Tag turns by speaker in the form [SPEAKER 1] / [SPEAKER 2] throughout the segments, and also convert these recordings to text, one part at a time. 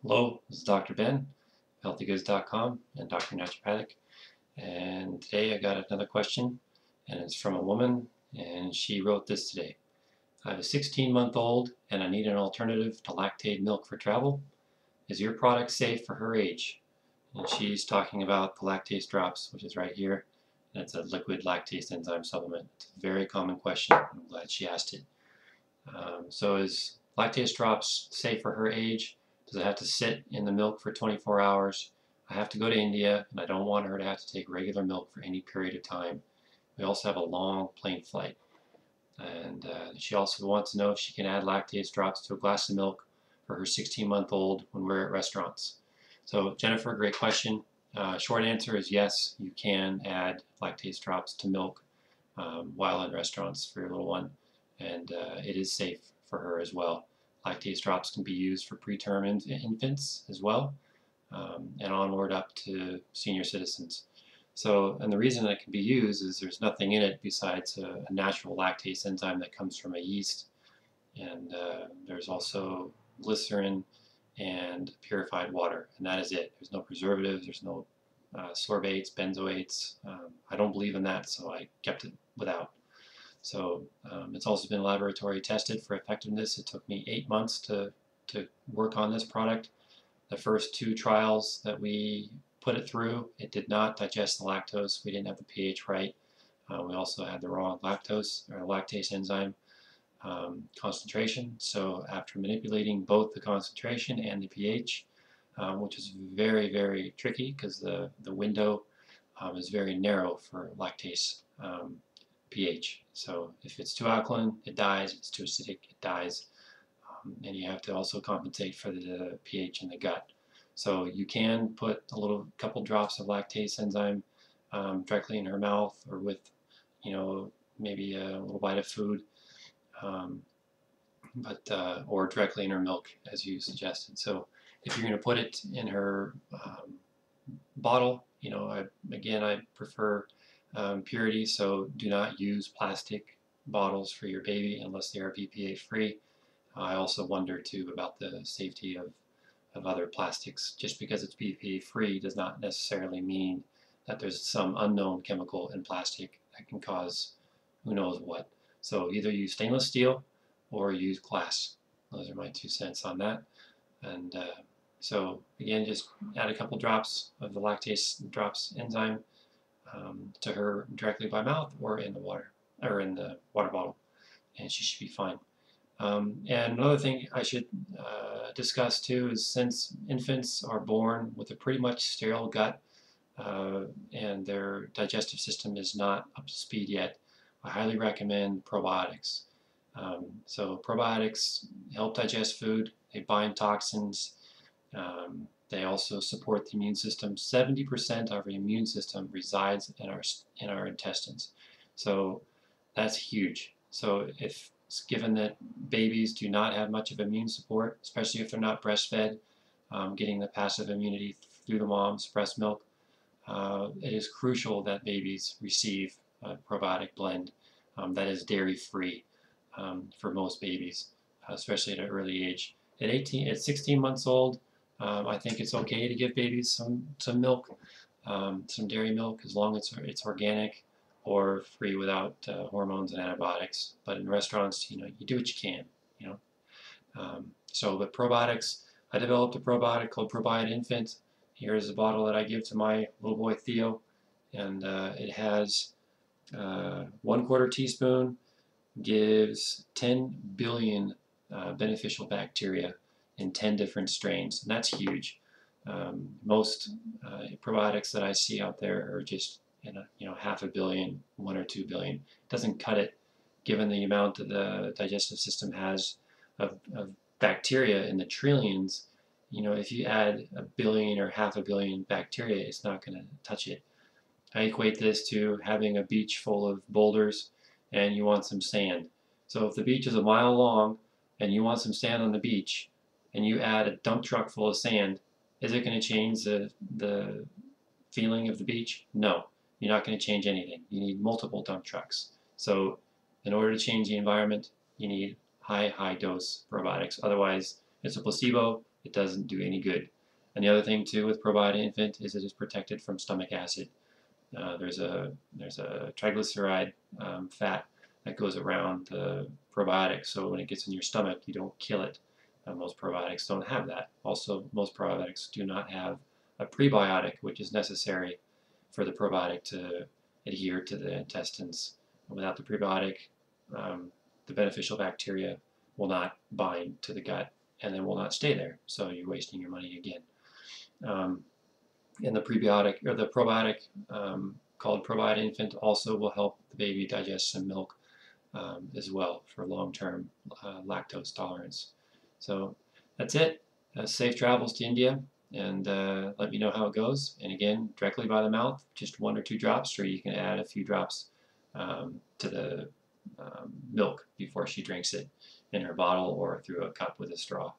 [SPEAKER 1] Hello, this is Dr. Ben, healthygoods.com and Dr. Naturopathic. And today I got another question, and it's from a woman, and she wrote this today. I have a 16-month-old, and I need an alternative to lactate milk for travel. Is your product safe for her age? And she's talking about the Lactase Drops, which is right here. And it's a liquid lactase enzyme supplement. It's a very common question. I'm glad she asked it. So is Lactase Drops safe for her age? Does it have to sit in the milk for 24 hours? I have to go to India, and I don't want her to have to take regular milk for any period of time. We also have a long plane flight. And she also wants to know if she can add Lactase Drops to a glass of milk for her 16-month-old when we're at restaurants. So Jennifer, great question. Short answer is yes, you can add Lactase Drops to milk while in restaurants for your little one, and it is safe for her as well. Lactase drops can be used for preterm infants as well, and onward up to senior citizens. So, and the reason it can be used is there's nothing in it besides a natural lactase enzyme that comes from a yeast, and there's also glycerin and purified water, and that is it. There's no preservatives, there's no sorbates, benzoates. I don't believe in that, so I kept it without. So it's also been laboratory tested for effectiveness. It took me 8 months to work on this product. The first 2 trials that we put it through, it did not digest the lactose. We didn't have the pH right. We also had the wrong lactase enzyme concentration. So after manipulating both the concentration and the pH, which is very, very tricky because the window is very narrow for lactase pH. So if it's too alkaline, it dies. If it's too acidic, it dies. And you have to also compensate for the pH in the gut. So you can put a couple drops of lactase enzyme directly in her mouth, or with, maybe a little bite of food, or directly in her milk, as you suggested. So if you're going to put it in her bottle, I prefer purity, so do not use plastic bottles for your baby unless they are BPA free. I also wonder too about the safety of other plastics. Just because it's BPA free does not necessarily mean that there's some unknown chemical in plastic that can cause who knows what. So either use stainless steel or use glass. Those are my 2 cents on that. And so again, just add a couple drops of the Lactase Drops enzyme to her directly by mouth or in the water bottle, and she should be fine. And another thing I should discuss too is, since infants are born with a pretty much sterile gut and their digestive system is not up to speed yet, I highly recommend probiotics. So probiotics help digest food, they bind toxins, they also support the immune system. 70% of our immune system resides in our intestines. So that's huge. So if given that babies do not have much of immune support, especially if they're not breastfed, getting the passive immunity through the mom's breast milk, it is crucial that babies receive a probiotic blend that is dairy-free for most babies, especially at an early age. At 16 months old, I think it's okay to give babies some milk, some dairy milk, as long as it's organic or free without hormones and antibiotics. But in restaurants, you do what you can, So the probiotics, I developed a probiotic called Probiotic Infant. Here's a bottle that I give to my little boy Theo, and it has 1/4 teaspoon, gives 10 billion beneficial bacteria in 10 different strains, and that's huge. Most probiotics that I see out there are just half a billion, 1 or 2 billion. It doesn't cut it, given the amount that the digestive system has of bacteria in the trillions. If you add a billion or half a billion bacteria, it's not going to touch it. I equate this to having a beach full of boulders and you want some sand. So if the beach is a mile long and you want some sand on the beach, and you add a dump truck full of sand, is it going to change the feeling of the beach? No, you're not going to change anything. You need multiple dump trucks. So in order to change the environment, you need high dose probiotics. Otherwise, it's a placebo. it doesn't do any good. And the other thing too with probiotic infant is it is protected from stomach acid. There's a triglyceride fat that goes around the probiotic, so when it gets in your stomach, you don't kill it. Most probiotics don't have that. Also, most probiotics do not have a prebiotic, which is necessary for the probiotic to adhere to the intestines. Without the prebiotic, the beneficial bacteria will not bind to the gut and then will not stay there. So you're wasting your money again. And the prebiotic or the probiotic called Probiotic Infant also will help the baby digest some milk as well for long-term lactose tolerance. So that's it. Safe travels to India, and let me know how it goes. And again, directly by the mouth, just 1 or 2 drops, or you can add a few drops to the milk before she drinks it in her bottle or through a cup with a straw,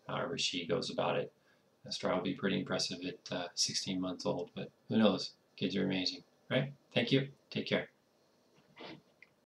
[SPEAKER 1] however she goes about it. A straw will be pretty impressive at 16 months old, but who knows? Kids are amazing, right? Thank you. Take care.